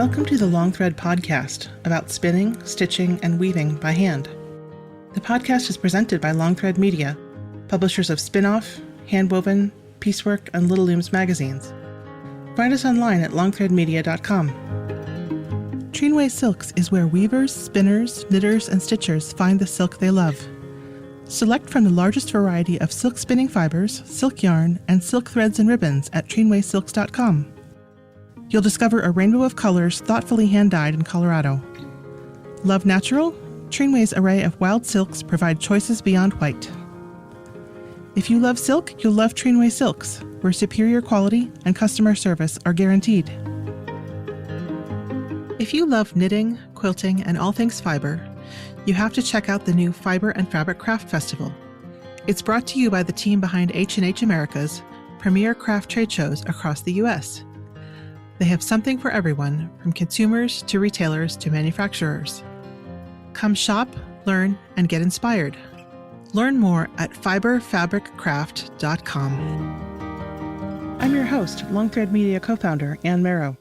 Welcome to the Long Thread podcast about spinning, stitching, and weaving by hand. The podcast is presented by Long Thread Media, publishers of Spin-Off, Handwoven, Piecework, and Little Looms magazines. Find us online at longthreadmedia.com. Trinway Silks is where weavers, spinners, knitters, and stitchers find the silk they love. Select from the largest variety of silk spinning fibers, silk yarn, and silk threads and ribbons at trinwaysilks.com. You'll discover a rainbow of colors thoughtfully hand-dyed in Colorado. Love natural? Trinway's array of wild silks provide choices beyond white. If you love silk, you'll love Trinway Silks, where superior quality and customer service are guaranteed. If you love knitting, quilting, and all things fiber, you have to check out the new Fiber and Fabric Craft Festival. It's brought to you by the team behind H&H America's premier craft trade shows across the U.S. They have something for everyone, from consumers to retailers to manufacturers. Come shop, learn, and get inspired. Learn more at fiberfabriccraft.com. I'm your host, Long Thread Media co-founder Ann Marrow.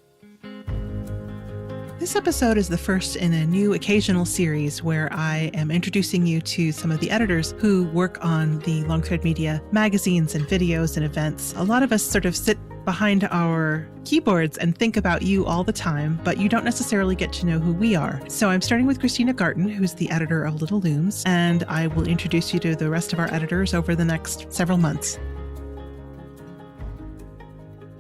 This episode is the first in a new occasional series where I am introducing you to some of the editors who work on the Long Thread Media magazines and videos and events. A lot of us sort of sit behind our keyboards and think about you all the time, but you don't necessarily get to know who we are. So I'm starting with Christina Garton, who's the editor of Little Looms, and I will introduce you to the rest of our editors over the next several months.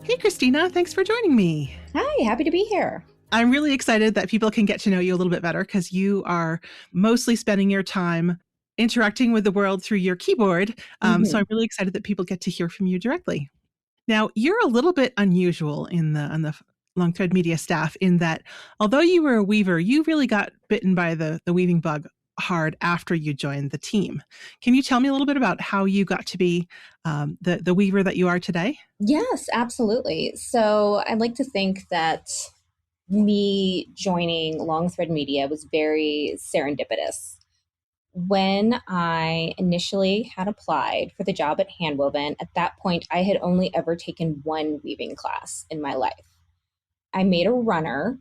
Hey, Christina, thanks for joining me. Hi, happy to be here. I'm really excited that people can get to know you a little bit better because you are mostly spending your time interacting with the world through your keyboard. So I'm really excited that people get to hear from you directly. Now, you're a little bit unusual on the Long Thread Media staff in that although you were a weaver, you really got bitten by the weaving bug hard after you joined the team. Can you tell me a little bit about how you got to be the weaver that you are today? Yes, absolutely. So I'd like to think that me joining Long Thread Media was very serendipitous. When I initially had applied for the job at Handwoven, at that point, I had only ever taken one weaving class in my life. I made a runner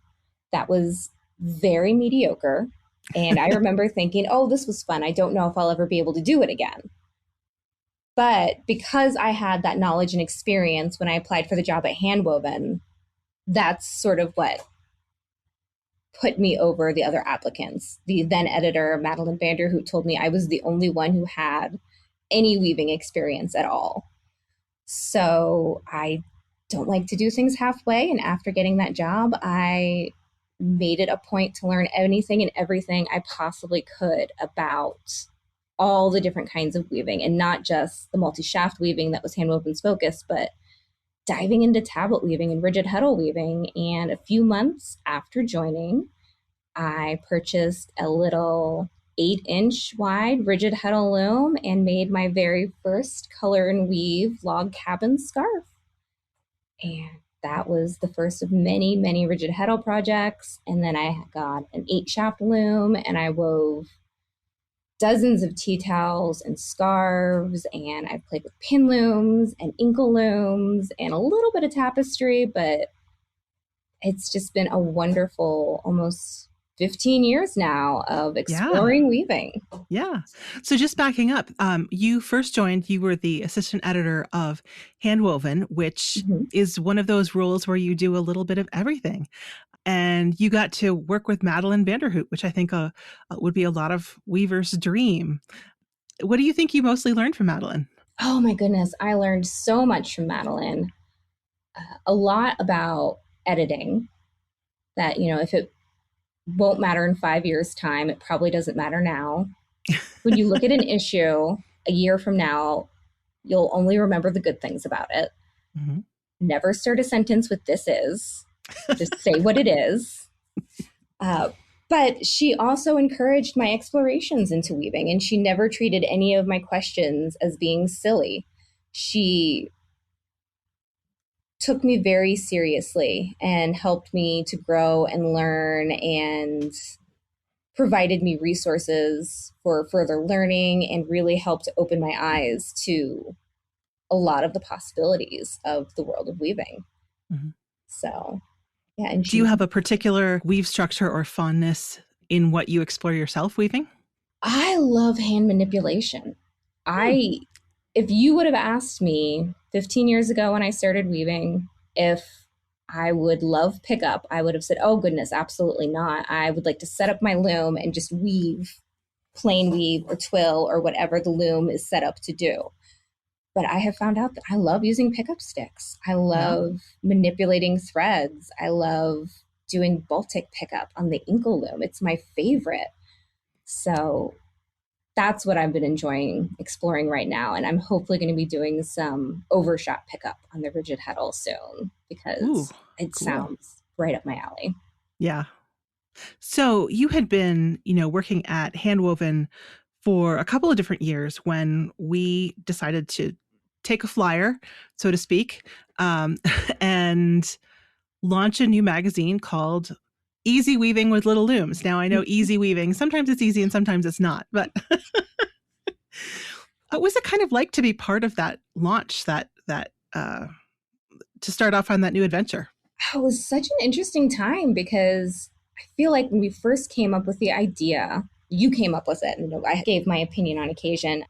that was very mediocre. And I remember thinking, oh, this was fun. I don't know if I'll ever be able to do it again. But because I had that knowledge and experience when I applied for the job at Handwoven, that's sort of what put me over the other applicants. The then editor, Madeline Vanderhoot, told me I was the only one who had any weaving experience at all. So I don't like to do things halfway. And after getting that job, I made it a point to learn anything and everything I possibly could about all the different kinds of weaving, and not just the multishaft weaving that was Handwoven's focus, but diving into tablet weaving and rigid-heddle weaving. And a few months after joining, I purchased a little 8-inch wide rigid-heddle loom and made my very first color and weave log cabin scarf. And that was the first of many, many rigid-heddle projects. And then I got an 8-shaft loom and I wove dozens of tea towels and scarves, and I've played with pin looms and inkle looms and a little bit of tapestry, but it's just been a wonderful almost 15 years now of exploring weaving. Yeah. So just backing up, you first joined, you were the assistant editor of Handwoven, which is one of those roles where you do a little bit of everything. And you got to work with Madeline Vanderhoot, which I think would be a lot of weavers' dream. What do you think you mostly learned from Madeline? Oh my goodness, I learned so much from Madeline. A lot about editing that, if it won't matter in 5 years' time, it probably doesn't matter now. When you look at an issue a year from now, you'll only remember the good things about it. Never start a sentence with "this is." Just say what it is. But she also encouraged my explorations into weaving, and she never treated any of my questions as being silly. She took me very seriously and helped me to grow and learn and provided me resources for further learning and really helped to open my eyes to a lot of the possibilities of the world of weaving. So Yeah, and Do you have a particular weave structure or fondness in what you explore yourself weaving? I love hand manipulation. Hmm. I If you would have asked me 15 years ago when I started weaving if I would love pickup, I would have said, "Oh goodness, absolutely not. I would like to set up my loom and just weave, plain weave or twill or whatever the loom is set up to do." But I have found out that I love using pickup sticks. I Yeah. love manipulating threads. I love doing Baltic pickup on the inkle loom. It's my favorite. So that's what I've been enjoying exploring right now. And I'm hopefully going to be doing some overshot pickup on the rigid-heddle soon Ooh, because it cool. sounds right up my alley. Yeah. So you had been, working at Handwoven for a couple of different years when we decided to take a flyer, so to speak, and launch a new magazine called Easy Weaving with Little Looms. Now I know easy weaving, sometimes it's easy and sometimes it's not, but what was it kind of like to be part of that launch, to start off on that new adventure? It was such an interesting time because I feel like when we first came up with the idea, you came up with it, and I gave my opinion on occasion.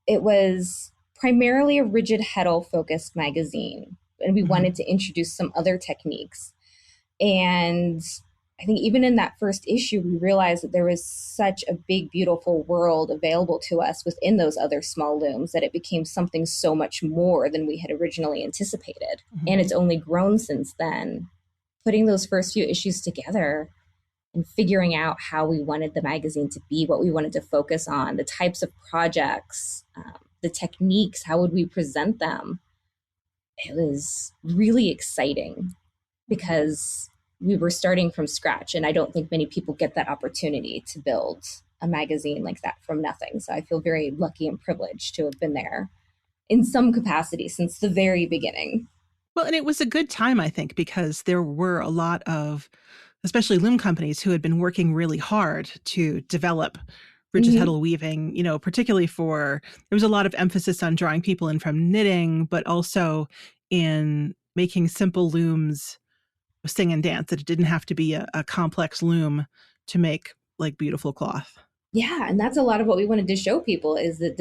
It was primarily a rigid-heddle focused magazine, and we Mm-hmm. wanted to introduce some other techniques. And I think even in that first issue, we realized that there was such a big, beautiful world available to us within those other small looms that it became something so much more than we had originally anticipated. Mm-hmm. And it's only grown since then. Putting those first few issues together and figuring out how we wanted the magazine to be, what we wanted to focus on, the types of projects, the techniques, how would we present them. It was really exciting because we were starting from scratch. And I don't think many people get that opportunity to build a magazine like that from nothing. So I feel very lucky and privileged to have been there in some capacity since the very beginning. Well, and it was a good time, I think, because there were a lot of, especially loom companies, who had been working really hard to develop rigid Mm-hmm. heddle weaving, particularly there was a lot of emphasis on drawing people in from knitting, but also in making simple looms sing and dance, that it didn't have to be a complex loom to make like beautiful cloth. Yeah, and that's a lot of what we wanted to show people is that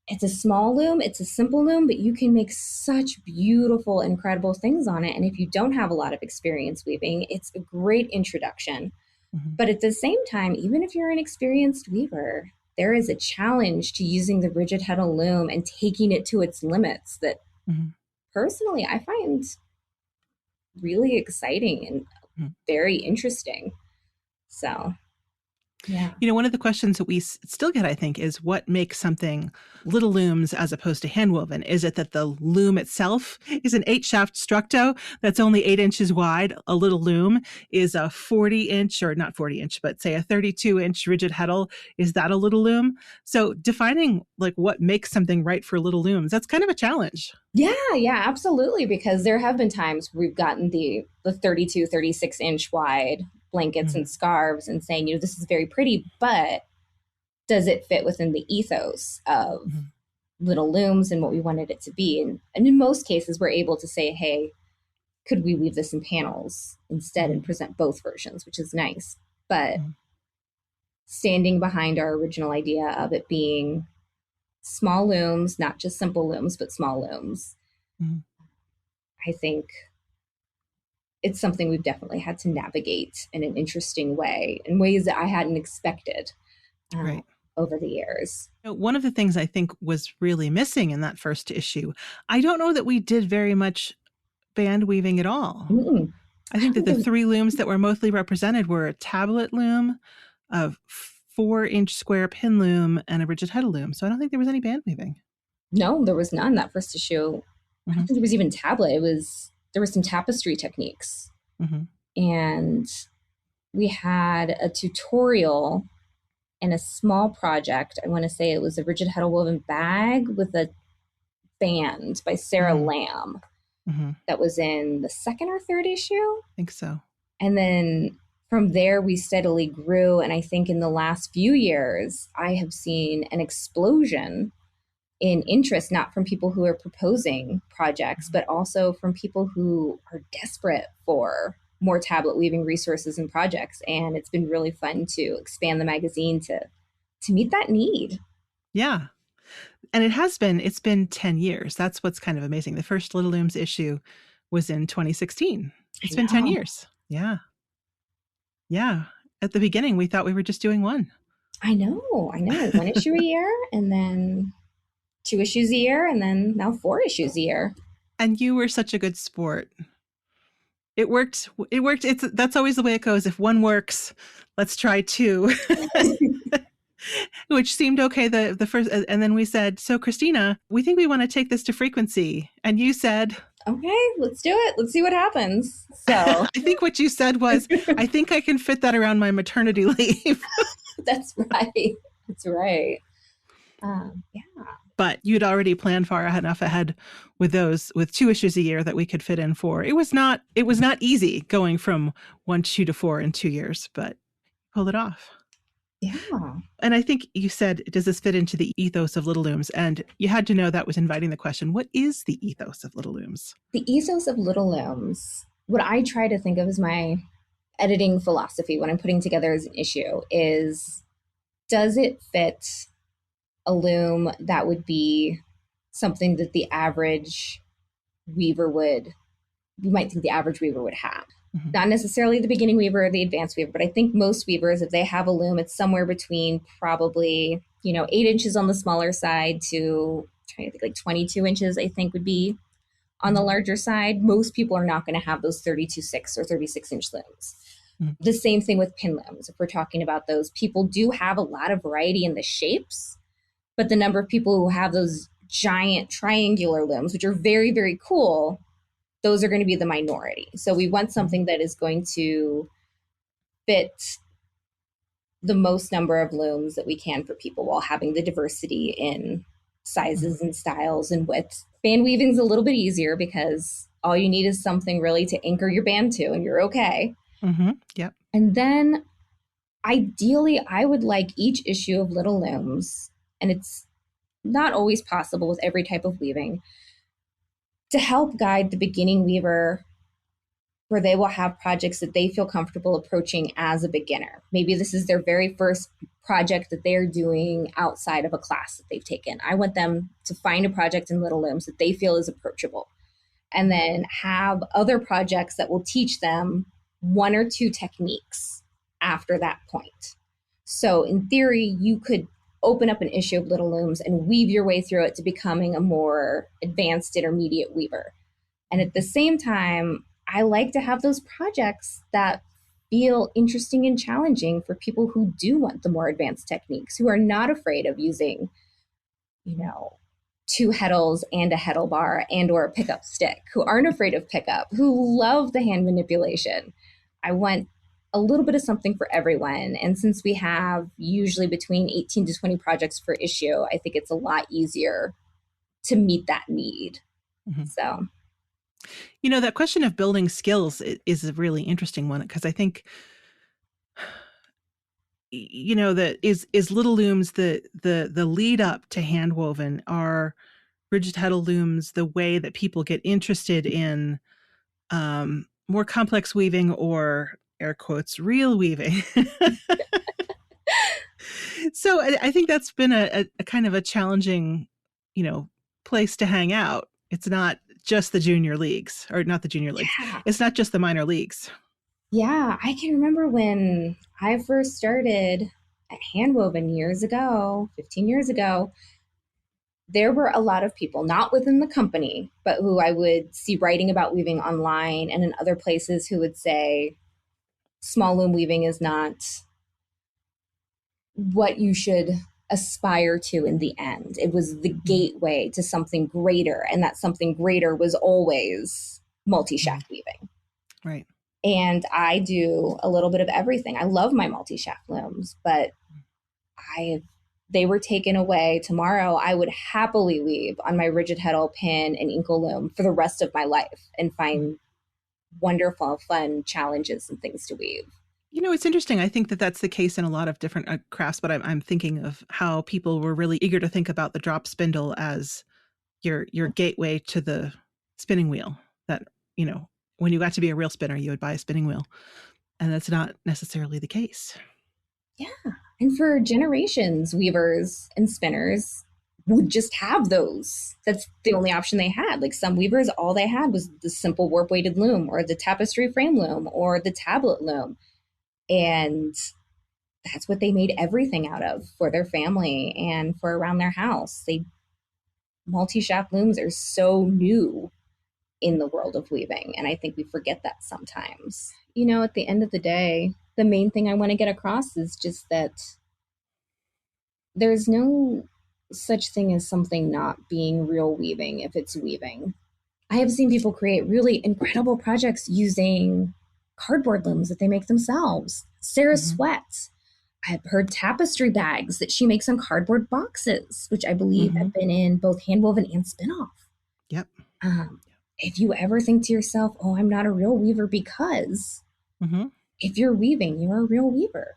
it's a small loom, it's a simple loom, but you can make such beautiful, incredible things on it. And if you don't have a lot of experience weaving, it's a great introduction. Mm-hmm. But at the same time, even if you're an experienced weaver, there is a challenge to using the rigid-heddle loom and taking it to its limits that Mm-hmm. personally I find really exciting and Mm-hmm. very interesting. So, yeah. One of the questions that we still get, I think, is what makes something little looms as opposed to handwoven? Is it that the loom itself is an 8-shaft structo that's only 8 inches wide? A little loom is a 40-inch, or not 40-inch, but say a 32-inch rigid heddle. Is that a little loom? So defining like what makes something right for little looms, that's kind of a challenge. Yeah, absolutely. Because there have been times we've gotten the 32, 36-inch wide blankets Mm-hmm. and scarves and saying, this is very pretty, but does it fit within the ethos of Mm-hmm. little looms and what we wanted it to be? And in most cases, we're able to say, hey, could we weave this in panels instead and present both versions, which is nice. But Mm-hmm. standing behind our original idea of it being small looms, not just simple looms, but small looms, Mm-hmm. I think it's something we've definitely had to navigate in an interesting way, in ways that I hadn't expected uh, Right. over the years. One of the things I think was really missing in that first issue, I don't know that we did very much band weaving at all. Mm-mm. I I think don't that think the there's, three looms that were mostly represented were a tablet loom, a 4-inch square pin loom, and a rigid heddle loom. So I don't think there was any band weaving. no, there was none that first issue. I don't Mm-hmm. think there was even tablet. There were some tapestry techniques, Mm-hmm. and we had a tutorial and a small project. I want to say it was a rigid heddle woven bag with a band by Sarah Mm-hmm. Lamb Mm-hmm. that was in the second or third issue. I think so. And then from there, we steadily grew. And I think in the last few years, I have seen an explosion in interest, not from people who are proposing projects, but also from people who are desperate for more tablet weaving resources and projects. And it's been really fun to expand the magazine to meet that need. Yeah. And it's been 10 years. That's what's kind of amazing. The first Little Looms issue was in 2016. It's been 10 years. Yeah. Yeah. At the beginning, we thought we were just doing one. I know. One issue a year, and then 2 issues a year, and then now 4 issues a year. And you were such a good sport. It worked. That's always the way it goes. If one works, let's try 2. Which seemed okay the first, and then we said, so Christina, we think we want to take this to frequency. And you said, okay, let's do it. Let's see what happens. So I think what you said was, I think I can fit that around my maternity leave. That's right. Yeah. But you'd already planned far enough ahead with 2 issues a year that we could fit in 4. It was not easy going from 1 issue to 4 in 2 years, but pulled it off. Yeah. And I think you said, does this fit into the ethos of Little Looms? And you had to know that was inviting the question, what is the ethos of Little Looms? The ethos of Little Looms, what I try to think of as my editing philosophy when I'm putting together as an issue is, does it fit a loom that would be something that the average weaver you might think the average weaver would have? Mm-hmm. Not necessarily the beginning weaver or the advanced weaver, but I think most weavers, if they have a loom, it's somewhere between probably, 8 inches on the smaller side to, trying to think, like 22 inches, I think would be on the larger side. Most people are not going to have those 32.6 or 36-inch looms. Mm-hmm. The same thing with pin looms. If we're talking about those, people do have a lot of variety in the shapes, but the number of people who have those giant triangular looms, which are very, very cool, those are going to be the minority. So we want something that is going to fit the most number of looms that we can for people while having the diversity in sizes and styles and widths. Band weaving is a little bit easier because all you need is something really to anchor your band to, and you're okay. Mm-hmm. Yep. And then ideally, I would like each issue of Little Looms, and it's not always possible with every type of weaving, to help guide the beginning weaver where they will have projects that they feel comfortable approaching as a beginner. Maybe this is their very first project that they're doing outside of a class that they've taken. I want them to find a project in Little Looms that they feel is approachable, and then have other projects that will teach them 1 or 2 techniques after that point. So in theory, you could open up an issue of Little Looms and weave your way through it to becoming a more advanced intermediate weaver. And at the same time, I like to have those projects that feel interesting and challenging for people who do want the more advanced techniques, who are not afraid of using, 2 heddles and a heddle bar and or a pickup stick, who aren't afraid of pickup, who love the hand manipulation. I want a little bit of something for everyone. And since we have usually between 18 to 20 projects per issue, I think it's a lot easier to meet that need. Mm-hmm. So, that question of building skills is a really interesting one, because I think, that is Little Looms, the lead up to Handwoven, are rigid-heddle looms the way that people get interested in more complex weaving, or air quotes, real weaving. So I think that's been a kind of a challenging, place to hang out. It's not just the junior leagues, or not the junior leagues. Yeah. It's not just the minor leagues. Yeah, I can remember when I first started at Handwoven years ago, 15 years ago, there were a lot of people, not within the company, but who I would see writing about weaving online and in other places, who would say, small loom weaving is not what you should aspire to in the end. It was the gateway to something greater, and that something greater was always multishaft weaving. Right. And I do a little bit of everything. I love my multishaft looms, but they were taken away tomorrow. I would happily weave on my rigid-heddle pin and inkle loom for the rest of my life and find wonderful, fun challenges and things to weave. It's interesting. I think that that's the case in a lot of different crafts, but I'm thinking of how people were really eager to think about the drop spindle as your gateway to the spinning wheel. That, when you got to be a real spinner, you would buy a spinning wheel. And that's not necessarily the case. Yeah. And for generations, weavers and spinners would just have those. That's the only option they had. Like some weavers, all they had was the simple warp weighted loom or the tapestry frame loom or the tablet loom. And that's what they made everything out of for their family and for around their house. They multi-shaft looms are so new in the world of weaving, and I think we forget that sometimes. You know, at the end of the day, the main thing I want to get across is just that there's no such thing as something not being real weaving if it's weaving. I have seen people create really incredible projects using cardboard looms that they make themselves. Sarah Sweat, I've heard tapestry bags that she makes on cardboard boxes, which I believe have been in both handwoven and spin-off. Yep. If you ever think to yourself, oh, I'm not a real weaver because if you're weaving, you're a real weaver.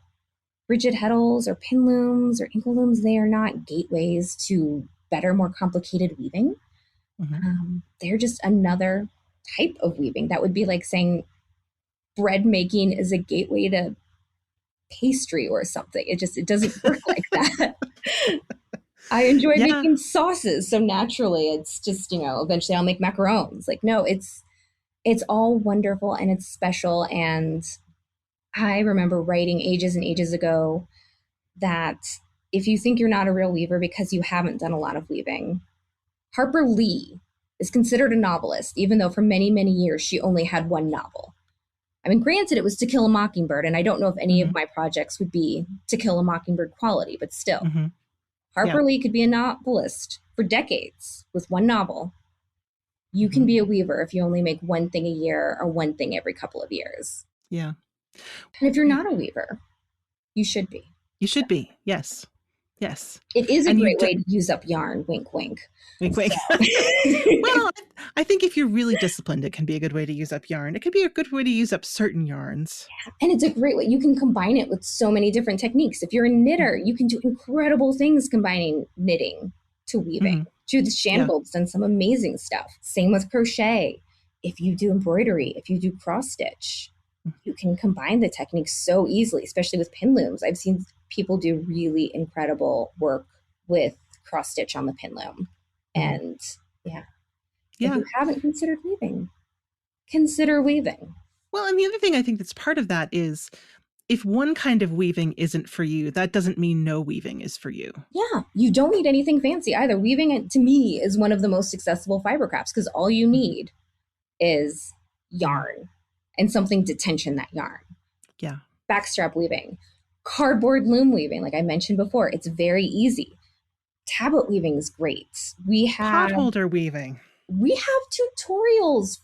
Rigid-heddles or pin looms or inkle looms, they are not gateways to better, more complicated weaving. They're just another type of weaving. That would be like saying bread making is a gateway to pastry or something. It doesn't work like that. I enjoy making sauces, so naturally it's just, eventually I'll make macarons. Like, no, it's all wonderful and it's special. And I remember writing ages and ages ago that if you think you're not a real weaver because you haven't done a lot of weaving, Harper Lee is considered a novelist, even though for many, many years she only had one novel. I mean, granted, it was To Kill a Mockingbird, and I don't know if any of my projects would be To Kill a Mockingbird quality, but still. Harper Lee could be a novelist for decades with one novel. You can be a weaver if you only make one thing a year or one thing every couple of years. Yeah. And if you're not a weaver, you should be. You should be. Yes. Yes. It is a great way to use up yarn. Wink, wink. Wink, wink. Well, I think if you're really disciplined, it can be a good way to use up yarn. It could be a good way to use up certain yarns. Yeah. And it's a great way. You can combine it with so many different techniques. If you're a knitter, you can do incredible things combining knitting to weaving. Judith Shangold's done some amazing stuff. Same with crochet. If you do embroidery, if you do cross stitch, you can combine the techniques so easily, especially with pin looms. I've seen people do really incredible work with cross stitch on the pin loom. And if you haven't considered weaving, consider weaving. Well, and the other thing I think that's part of that is if one kind of weaving isn't for you, that doesn't mean no weaving is for you. Yeah, you don't need anything fancy either. Weaving, to me, is one of the most accessible fiber crafts because all you need is yarn and something to tension that yarn. Yeah. Backstrap weaving, cardboard loom weaving, like I mentioned before, it's very easy. Tablet weaving is great. We have potholder weaving. We have tutorials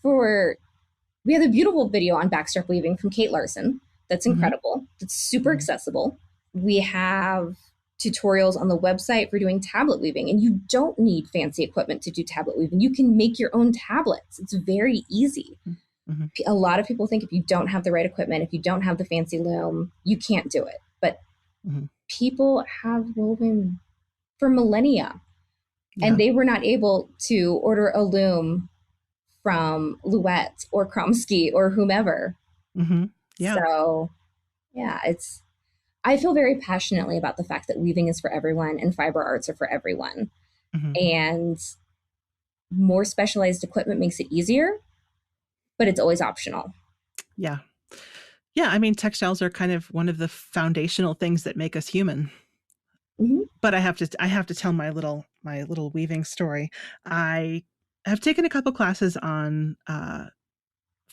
we have a beautiful video on backstrap weaving from Kate Larson. That's incredible. It's super accessible. We have tutorials on the website for doing tablet weaving, and you don't need fancy equipment to do tablet weaving. You can make your own tablets. It's very easy. A lot of people think if you don't have the right equipment, if you don't have the fancy loom, you can't do it. But people have woven for millennia, and they were not able to order a loom from Louette or Kromsky or whomever. So, I feel very passionately about the fact that weaving is for everyone and fiber arts are for everyone. And more specialized equipment makes it easier, but it's always optional. Yeah. I mean, textiles are kind of one of the foundational things that make us human. But I have to tell my little weaving story. I have taken a couple classes on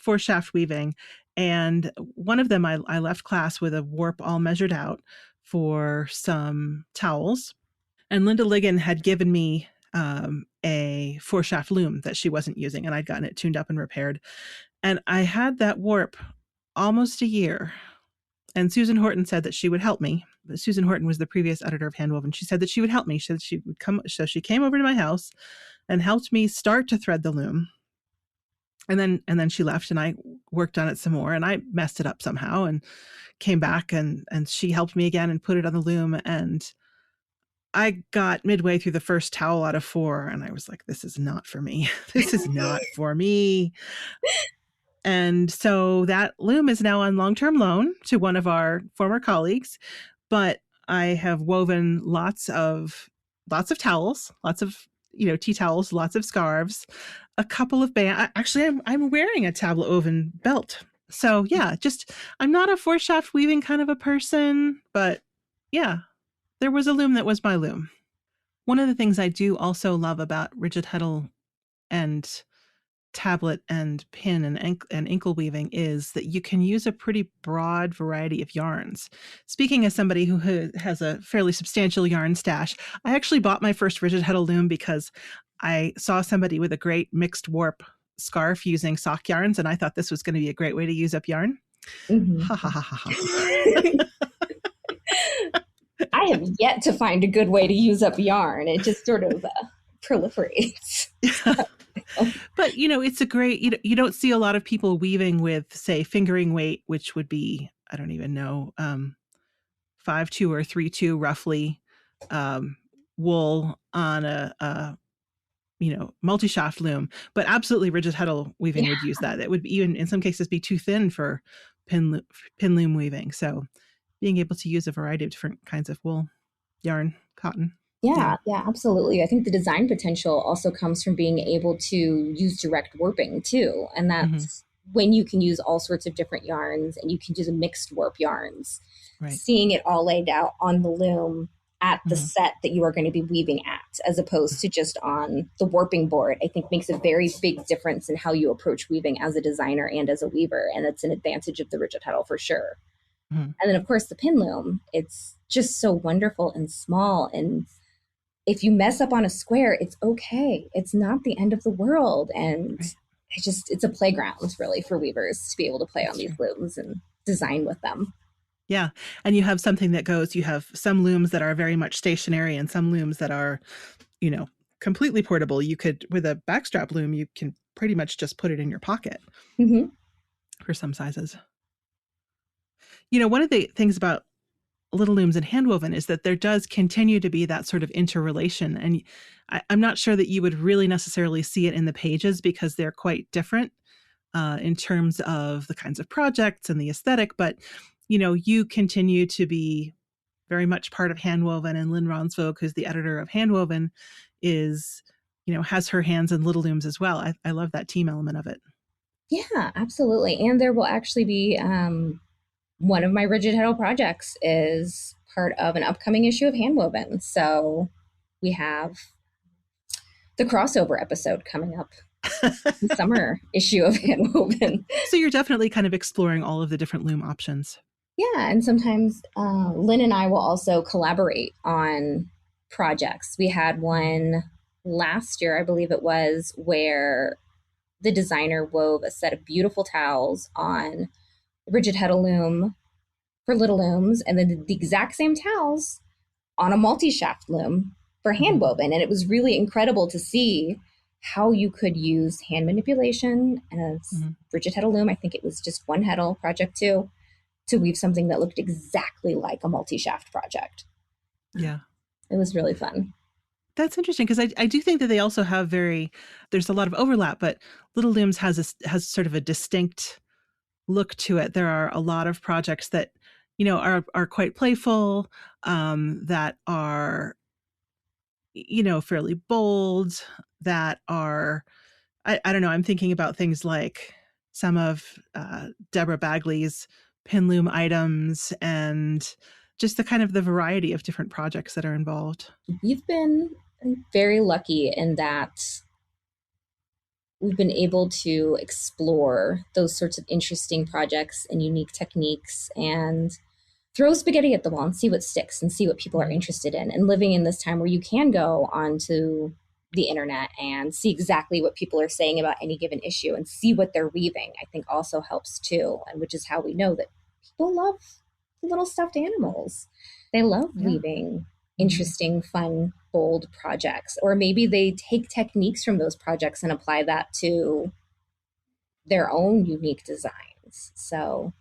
4-shaft weaving, and one of them I left class with a warp all measured out for some towels. And Linda Ligon had given me a 4-shaft loom that she wasn't using, and I'd gotten it tuned up and repaired. And I had that warp almost a year. And Susan Horton said that she would help me. Susan Horton was the previous editor of Handwoven. She said that she would help me. She said she would come. So she came over to my house and helped me start to thread the loom. And then she left, and I worked on it some more, and I messed it up somehow and came back, and she helped me again and put it on the loom. And I got midway through the first towel out of 4, and I was like, this is not for me. This is not for me. And so that loom is now on long-term loan to one of our former colleagues, but I have woven lots of towels, lots of, tea towels, lots of scarves, a couple of bands. Actually, I'm wearing a tablet woven belt. So yeah, just I'm not a 4-shaft weaving kind of a person, but yeah, there was a loom that was my loom. One of the things I do also love about rigid-heddle and tablet and pin and inkle weaving is that you can use a pretty broad variety of yarns. Speaking as somebody who has a fairly substantial yarn stash, I actually bought my first rigid-heddle loom because I saw somebody with a great mixed warp scarf using sock yarns, and I thought this was going to be a great way to use up yarn. Mm-hmm. Ha ha ha ha ha. I have yet to find a good way to use up yarn. It just sort of proliferates. But, it's a great, you don't see a lot of people weaving with, say, fingering weight, which would be, I don't even know, 5/2 or 3/2 roughly, wool on a multishaft loom. But absolutely rigid-heddle weaving would use that. It would even, in some cases, be too thin for pin loom weaving. So being able to use a variety of different kinds of wool, yarn, cotton. Yeah, absolutely. I think the design potential also comes from being able to use direct warping too. And that's when you can use all sorts of different yarns and you can use mixed warp yarns. Right. Seeing it all laid out on the loom at the set that you are going to be weaving at, as opposed to just on the warping board, I think makes a very big difference in how you approach weaving as a designer and as a weaver. And it's an advantage of the rigid-heddle for sure. And then, of course, the pin loom, it's just so wonderful and small. And if you mess up on a square, it's okay. It's not the end of the world. And it's a playground really for weavers to be able to play on these looms and design with them. Yeah. And you have something that goes, you have some looms that are very much stationary and some looms that are, completely portable. You could, with a backstrap loom, you can pretty much just put it in your pocket for some sizes. One of the things about Little Looms and Handwoven is that there does continue to be that sort of interrelation. And I'm not sure that you would really necessarily see it in the pages because they're quite different in terms of the kinds of projects and the aesthetic. But, you continue to be very much part of Handwoven, and Lynn Ronsvogue, who's the editor of Handwoven, is, has her hands in Little Looms as well. I love that team element of it. Yeah, absolutely. And there will actually be one of my rigid-heddle projects is part of an upcoming issue of Handwoven. So we have the crossover episode coming up, the summer issue of Handwoven. So you're definitely kind of exploring all of the different loom options. Yeah, and sometimes Lynn and I will also collaborate on projects. We had one last year, I believe it was, where the designer wove a set of beautiful towels on rigid-heddle loom for Little Looms, and then the exact same towels on a multishaft loom for Handwoven. And it was really incredible to see how you could use hand manipulation and a rigid-heddle loom. I think it was just one heddle project too, to weave something that looked exactly like a multishaft project. Yeah. It was really fun. That's interesting because I do think that they also have there's a lot of overlap, but Little Looms has sort of a distinct look to it. There are a lot of projects that, are quite playful, that are, fairly bold, that are, I don't know, I'm thinking about things like some of Deborah Bagley's pin loom items and just the variety of different projects that are involved. We've been very lucky in that we've been able to explore those sorts of interesting projects and unique techniques and throw spaghetti at the wall and see what sticks and see what people are interested in. And living in this time where you can go onto the internet and see exactly what people are saying about any given issue and see what they're weaving, I think also helps too. And which is how we know that people love little stuffed animals. They love weaving interesting, fun, bold projects. Or maybe they take techniques from those projects and apply that to their own unique designs. So,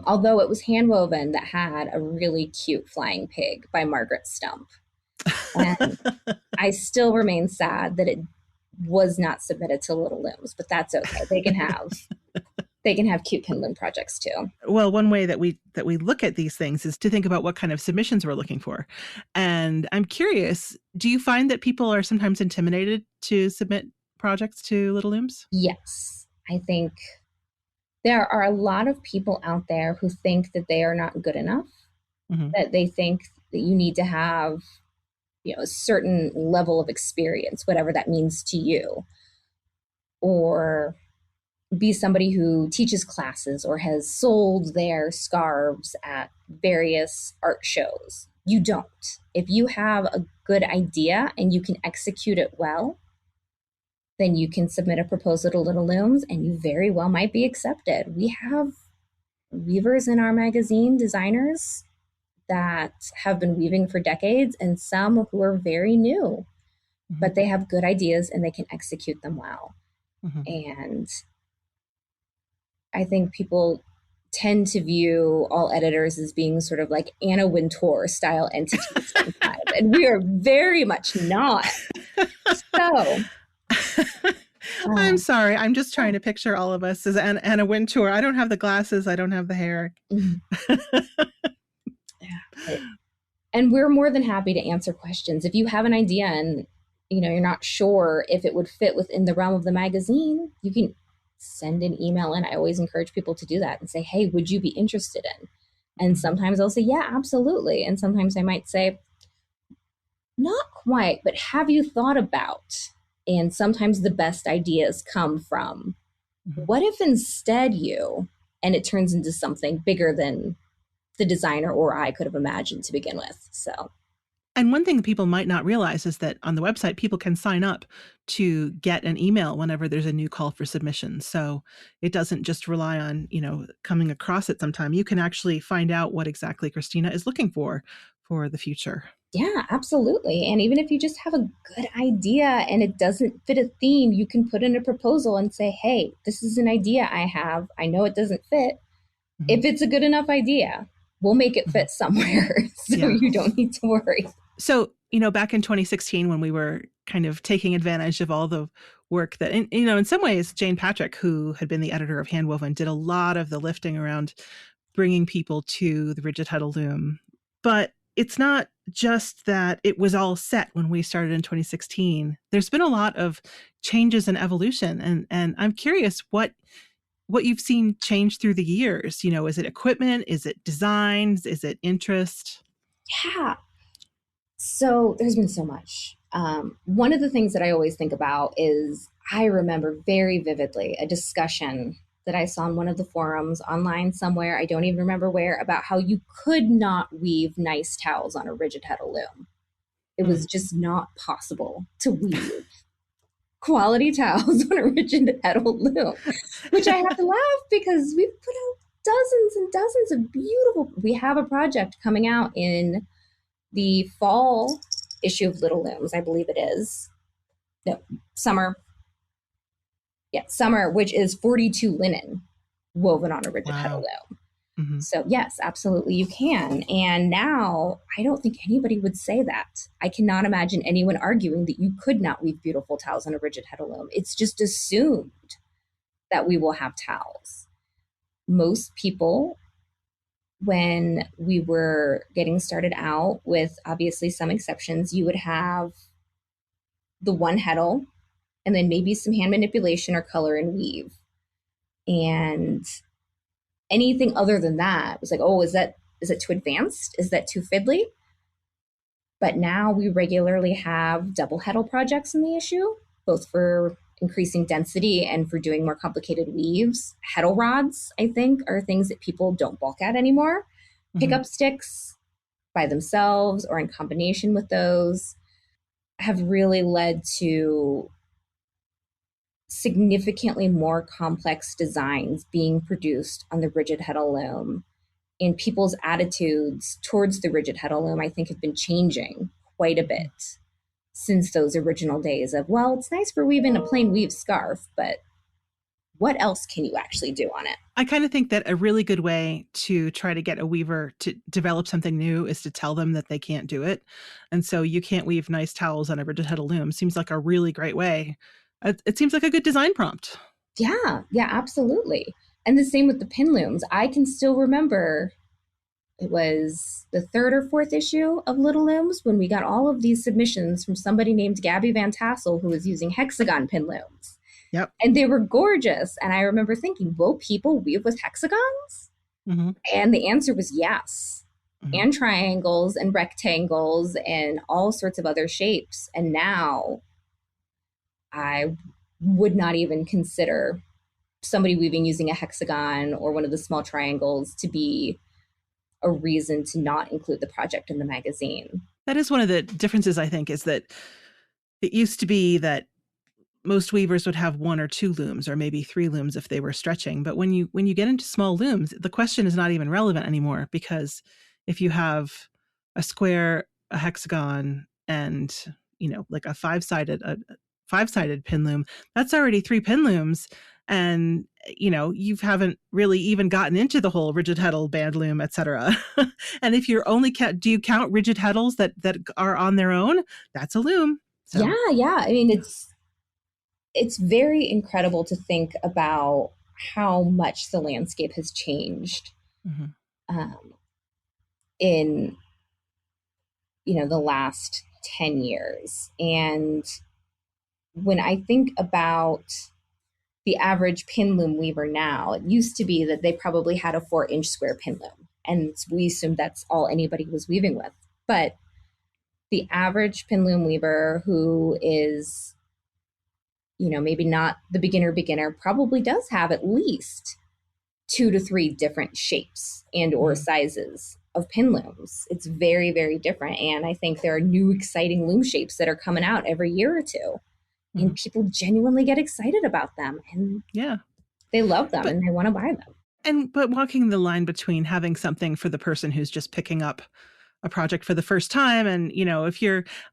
although it was Handwoven that had a really cute flying pig by Margaret Stump. And I still remain sad that it was not submitted to Little Looms, but that's okay. They can have cute pin loom projects too. Well, one way that we look at these things is to think about what kind of submissions we're looking for. And I'm curious, do you find that people are sometimes intimidated to submit projects to Little Looms? Yes. I think there are a lot of people out there who think that they are not good enough, that they think that you need to have, a certain level of experience, whatever that means to you, or be somebody who teaches classes or has sold their scarves at various art shows. You don't. If you have a good idea and you can execute it well, then you can submit a proposal to Little Looms and you very well might be accepted. We have weavers in our magazine, designers that have been weaving for decades, and some who are very new, but they have good ideas and they can execute them well. And I think people tend to view all editors as being sort of like Anna Wintour style entities sometimes, and we are very much not. So I'm sorry. I'm just trying to picture all of us as Anna Wintour. I don't have the glasses. I don't have the hair. And we're more than happy to answer questions. If you have an idea and you're not sure if it would fit within the realm of the magazine, you can send an email in. I always encourage people to do that and say, hey, would you be interested in? And sometimes I'll say, yeah, absolutely. And sometimes I might say, not quite, but have you thought about? And sometimes the best ideas come from, what if instead and it turns into something bigger than the designer or I could have imagined to begin with. So. And one thing that people might not realize is that on the website, people can sign up to get an email whenever there's a new call for submission. So it doesn't just rely on, coming across it sometime. You can actually find out what exactly Christina is looking for the future. Yeah, absolutely. And even if you just have a good idea and it doesn't fit a theme, you can put in a proposal and say, hey, this is an idea I have. I know it doesn't fit. If it's a good enough idea, we'll make it fit somewhere. So you don't need to worry. So, back in 2016, when we were kind of taking advantage of all the work that, in some ways, Jane Patrick, who had been the editor of Handwoven, did a lot of the lifting around bringing people to the rigid-heddle loom. But it's not just that it was all set when we started in 2016. There's been a lot of changes and evolution. And I'm curious what you've seen change through the years. Is it equipment? Is it designs? Is it interest? Yeah. So there's been so much. One of the things that I always think about is I remember very vividly a discussion that I saw on one of the forums online somewhere, I don't even remember where, about how you could not weave nice towels on a rigid-heddle loom. It was just not possible to weave quality towels on a rigid-heddle loom, which I have to laugh because we've put out dozens and dozens of beautiful, we have a project coming out in the fall issue of Little Looms, I believe it is. No, summer. Yeah, summer, which is 42 linen woven on a rigid-heddle loom. So yes, absolutely you can. And now I don't think anybody would say that. I cannot imagine anyone arguing that you could not weave beautiful towels on a rigid-heddle loom. It's just assumed that we will have towels. Most people, when we were getting started out, with obviously some exceptions, you would have the one heddle and then maybe some hand manipulation or color and weave. And anything other than that was like, oh, is it too advanced? Is that too fiddly? But now we regularly have double heddle projects in the issue, both for increasing density and for doing more complicated weaves. Heddle rods, I think, are things that people don't balk at anymore. Pickup sticks by themselves or in combination with those have really led to significantly more complex designs being produced on the rigid-heddle loom. And people's attitudes towards the rigid-heddle loom, I think, have been changing quite a bit since those original days of, well, it's nice for weaving a plain weave scarf, but what else can you actually do on it? I kind of think that a really good way to try to get a weaver to develop something new is to tell them that they can't do it. And so you can't weave nice towels on a rigid-heddle loom seems like a really great way It seems like a good design prompt. Yeah, absolutely. And the same with the pin looms. I can still remember it was the third or fourth issue of Little Looms when we got all of these submissions from somebody named Gabby Van Tassel who was using hexagon pin looms. Yep. And they were gorgeous. And I remember thinking, will people weave with hexagons? Mm-hmm. And the answer was yes. Mm-hmm. And triangles and rectangles and all sorts of other shapes. And now I would not even consider somebody weaving using a hexagon or one of the small triangles to be a reason to not include the project in the magazine. That is one of the differences, I think, is that it used to be that most weavers would have 1 or 2 looms or maybe 3 looms if they were stretching. But when you get into small looms, the question is not even relevant anymore, because if you have a square, a hexagon, and like a five-sided pin loom, that's already 3 pin looms. And you haven't really even gotten into the whole rigid-heddle band loom, etc. And if you're only do you count rigid-heddles that are on their own? That's a loom. So. Yeah. I mean, it's very incredible to think about how much the landscape has changed in the last 10 years. And when I think about the average pin loom weaver now, it used to be that they probably had a 4-inch square pin loom, and we assumed that's all anybody was weaving with. But the average pin loom weaver who is maybe not the beginner probably does have at least 2 to 3 different shapes and or sizes of pin looms. It's very, very different. And I think there are new exciting loom shapes that are coming out every year or two. And people genuinely get excited about them. And they love them and they want to buy them. But walking the line between having something for the person who's just picking up a project for the first time. And,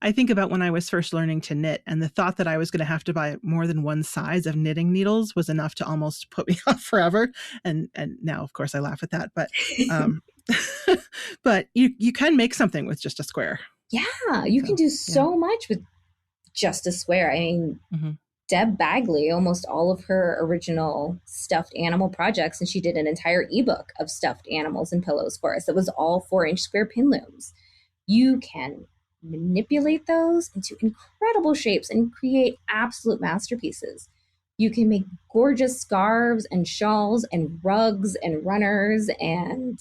I think about when I was first learning to knit, and the thought that I was going to have to buy more than one size of knitting needles was enough to almost put me off forever. And now, of course, I laugh at that. But but you can make something with just a square. Yeah, you can do so much with just a square. I mean, Deb Bagley, almost all of her original stuffed animal projects, and she did an entire ebook of stuffed animals and pillows for us. It was all 4-inch square pin looms. You can manipulate those into incredible shapes and create absolute masterpieces. You can make gorgeous scarves and shawls and rugs and runners. And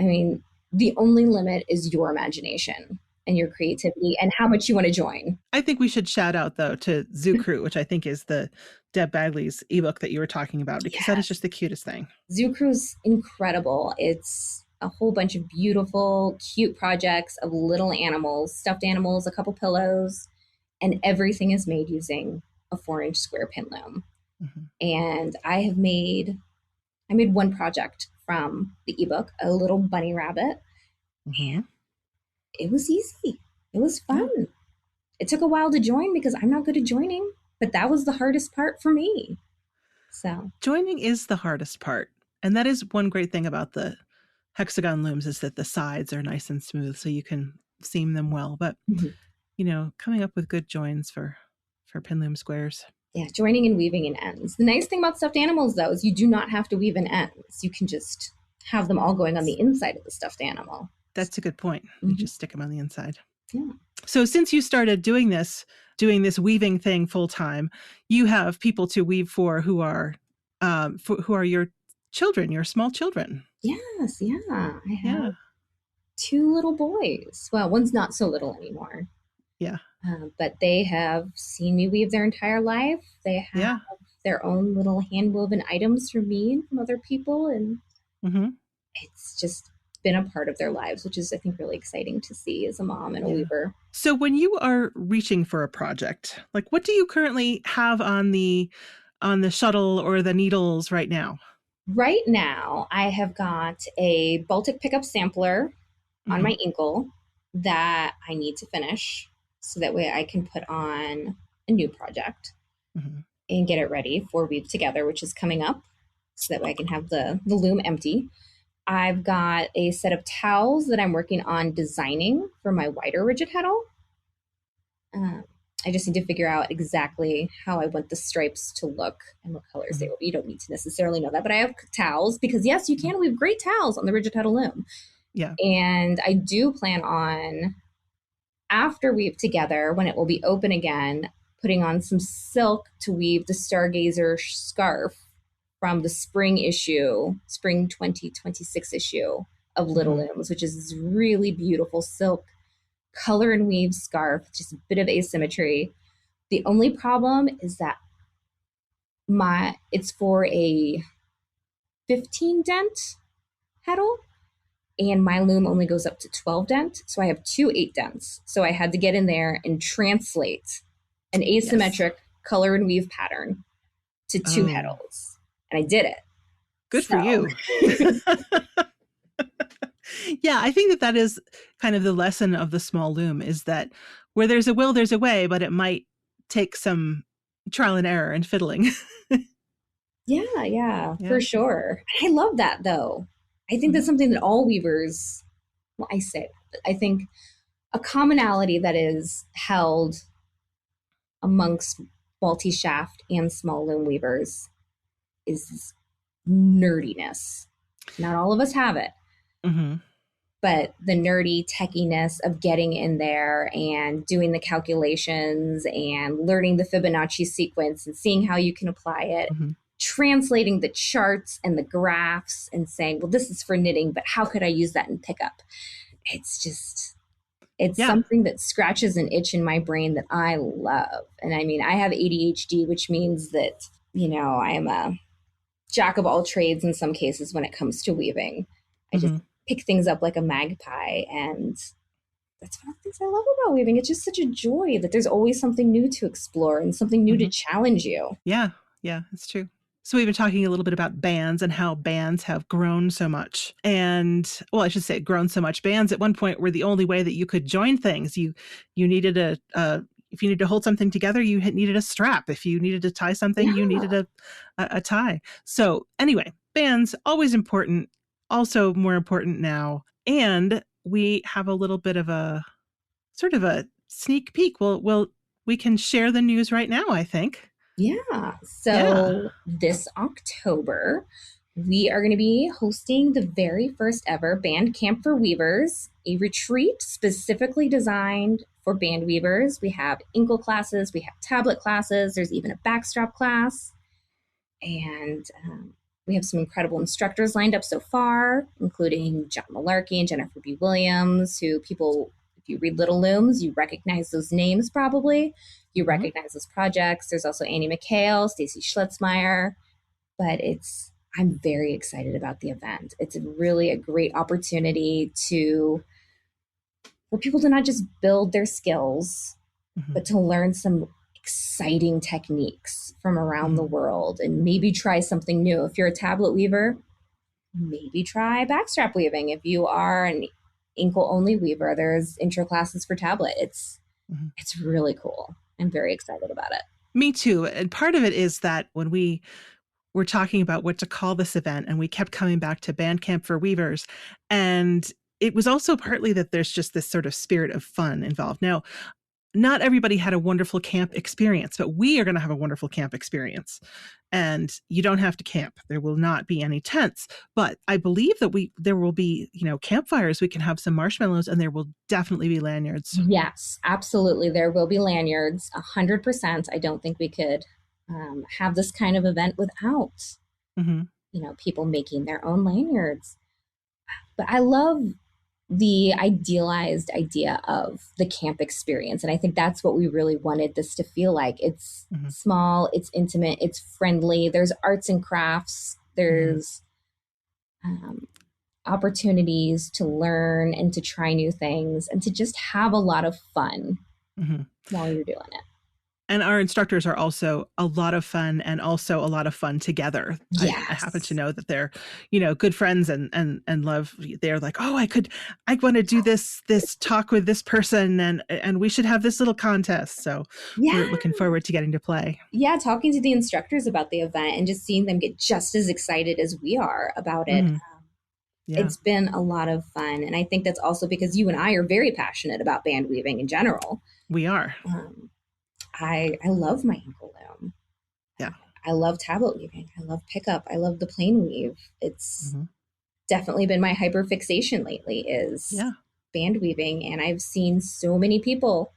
I mean, the only limit is your imagination and your creativity and how much you want to join. I think we should shout out, though, to Zoo Crew, which I think is the Deb Bagley's ebook that you were talking about, because that is just the cutest thing. Zoo Crew's incredible. It's a whole bunch of beautiful, cute projects of little animals, stuffed animals, a couple pillows, and everything is made using a 4-inch square pin loom. And I made one project from the ebook, a little bunny rabbit. It was easy. It was fun. It took a while to join because I'm not good at joining, but that was the hardest part for me. So joining is the hardest part. And that is one great thing about the hexagon looms, is that the sides are nice and smooth, so you can seam them well. But, coming up with good joins for pin loom squares. Yeah, joining and weaving in ends. The nice thing about stuffed animals, though, is you do not have to weave in ends. You can just have them all going on the inside of the stuffed animal. That's a good point. You just stick them on the inside. Yeah. So since you started doing this weaving thing full time, you have people to weave for who are your children, your small children. Yes, I have 2 little boys. Well, one's not so little anymore. Yeah. But they have seen me weave their entire life. They have their own little hand-woven items from me and from other people, and it's just been a part of their lives, which is, I think, really exciting to see as a mom and a weaver. So when you are reaching for a project, like, what do you currently have on the shuttle or the needles right now? Right now, I have got a Baltic pickup sampler on my inkle that I need to finish, so that way I can put on a new project and get it ready for Weave Together, which is coming up, so that way I can have the loom empty. I've got a set of towels that I'm working on designing for my wider rigid-heddle. I just need to figure out exactly how I want the stripes to look and what colors they Mhm. will be. You don't need to necessarily know that, but I have towels because yes, you can weave great towels on the rigid-heddle loom. Yeah. And I do plan on, after weave together, when it will be open again, putting on some silk to weave the Stargazer scarf from the spring 2026 issue of Little Hmm. Looms, which is this really beautiful silk color and weave scarf, just a bit of asymmetry. The only problem is that it's for a 15 dent heddle, and my loom only goes up to 12 dent. So I have two 8 dents. So I had to get in there and translate an Yes. asymmetric color and weave pattern to two Oh, heddles. And I did it. good So for you. Yeah, I think that that is kind of the lesson of the small loom is that where there's a will, there's a way, but it might take some trial and error and fiddling. yeah, Yeah. for sure. I love that though. I think that's Hmm. something that all weavers, well, I say, but I think a commonality that is held amongst multi-shaft and small loom weavers is nerdiness. Not all of us have it, Hmm. but the nerdy techiness of getting in there and doing the calculations and learning the Fibonacci sequence and seeing how you can apply it, Hmm. translating the charts and the graphs and saying, well, this is for knitting, but how could I use that in pickup? It's just, it's Yeah. something that scratches an itch in my brain that I love. And I mean, I have ADHD, which means that, I am a jack of all trades in some cases when it comes to weaving. I just Hmm. pick things up like a magpie, and that's one of the things I love about weaving. It's just such a joy that there's always something new to explore and something new to Hmm. challenge you. Yeah. Yeah, it's true. So we've been talking a little bit about bands and how bands have grown so much. And well, I should say grown so much. Bands at one point were the only way that you could join things. You needed if you needed to hold something together, you needed a strap. If you needed to tie something, you Yeah. needed a tie. So anyway, bands always important, also more important now. And we have a little bit of a sort of a sneak peek. We can share the news right now, I think. Yeah. Yeah. So this October, we are going to be hosting the very first ever Band Camp for Weavers, a retreat specifically designed for band weavers. We have inkle classes, we have tablet classes, there's even a backstrap class. And we have some incredible instructors lined up so far, including John Malarkey and Jennifer B. Williams, who people, if you read Little Looms, you recognize those names probably. You Mhm. recognize those projects. There's also Annie McHale, Stacy Schlitzmeyer, but I'm very excited about the event. It's really a great opportunity for people to not just build their skills, Mhm. but to learn some exciting techniques from around the Mhm. world and maybe try something new. If you're a tablet weaver, maybe try backstrap weaving. If you are an inkle only weaver, there's intro classes for tablet. Mhm. It's really cool. I'm very excited about it. Me too. And part of it is that when we were talking about what to call this event, and we kept coming back to Bandcamp for Weavers, and it was also partly that there's just this sort of spirit of fun involved. Now, not everybody had a wonderful camp experience, but we are going to have a wonderful camp experience. And you don't have to camp. There will not be any tents, but I believe that there will be, campfires. We can have some marshmallows, and there will definitely be lanyards. Yes, absolutely. There will be lanyards, 100%. I don't think we could have this kind of event without, Hmm. people making their own lanyards. But I love the idealized idea of the camp experience. And I think that's what we really wanted this to feel like. It's Hmm. small, it's intimate, it's friendly. There's arts and crafts, Hmm. there's um, opportunities to learn and to try new things and to just have a lot of fun Hmm. while you're doing it. And our instructors are also a lot of fun and also a lot of fun together. I happen to Yes. know that they're, good friends and love. They're like, oh, I want to do this talk with this person and we should have this little contest. So we're Yeah. looking forward to getting to play. Yeah. Talking to the instructors about the event and just seeing them get just as excited as we are about it. Hmm. Yeah, It's been a lot of fun. And I think that's also because you and I are very passionate about band weaving in general. we are. Um, I love my ankle loom. Yeah. I love tablet weaving. I love pickup. I love the plain weave. It's definitely been my hyper fixation lately is band weaving. And I've seen so many people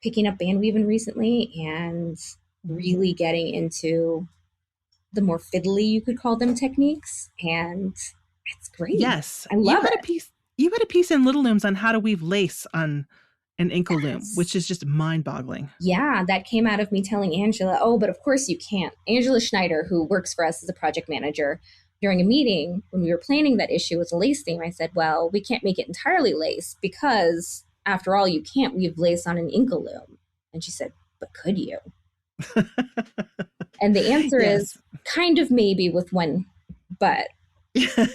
picking up band weaving recently and really getting into the more fiddly, you could call them, techniques. And it's great. Yes. I love it. You had a piece in Little Looms on how to weave lace on an inkle loom, which is just mind-boggling. Yeah, that came out of me telling Angela, but of course you can't. Angela Schneider, who works for us as a project manager, during a meeting when we were planning that issue with a lace theme, I said, well, we can't make it entirely lace because, after all, you can't weave lace on an inkle loom. And she said, but could you? And the answer is kind of maybe with one, but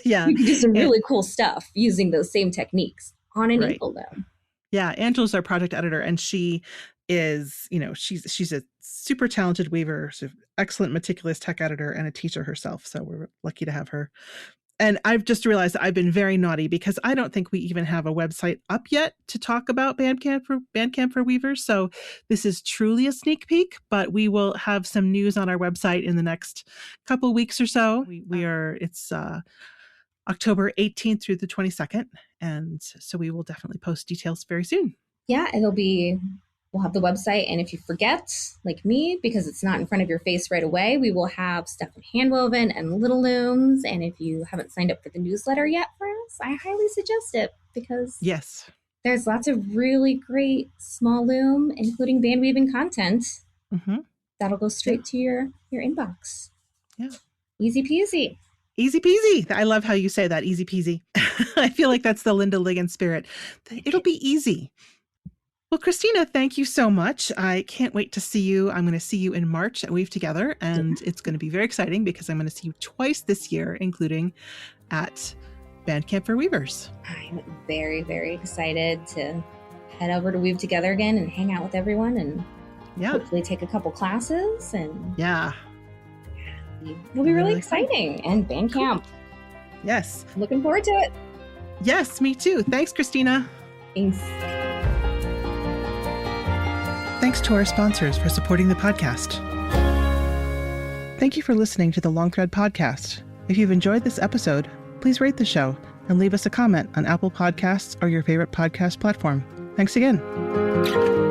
yeah, you can do some really cool stuff using those same techniques on an inkle loom. Yeah, Angela's our project editor, and she is, she's a super talented weaver, sort of excellent, meticulous tech editor, and a teacher herself. So we're lucky to have her. And I've just realized that I've been very naughty because I don't think we even have a website up yet to talk about Bandcamp for weavers. So this is truly a sneak peek, but we will have some news on our website in the next couple of weeks or so. It's October 18th through the 22nd. And so we will definitely post details very soon. Yeah, we'll have the website. And if you forget, like me, because it's not in front of your face right away, we will have stuff in Handwoven and Little Looms. And if you haven't signed up for the newsletter yet for us, I highly suggest it because there's lots of really great small loom, including band weaving content that'll go straight to your inbox. Yeah. Easy peasy. Easy peasy. I love how you say that, easy peasy. I feel like that's the Linda Ligon spirit. It'll be easy. Well, Christina, thank you so much. I can't wait to see you. I'm going to see you in March at Weave Together, and it's going to be very exciting because I'm going to see you twice this year, including at Bandcamp for Weavers. I'm very, very excited to head over to Weave Together again and hang out with everyone and hopefully take a couple classes. And it'll be really exciting. And Bandcamp. Cool. Yes. Looking forward to it. Yes, me too. Thanks, Christina. Thanks. Thanks to our sponsors for supporting the podcast. Thank you for listening to the Long Thread Podcast. If you've enjoyed this episode, please rate the show and leave us a comment on Apple Podcasts or your favorite podcast platform. Thanks again.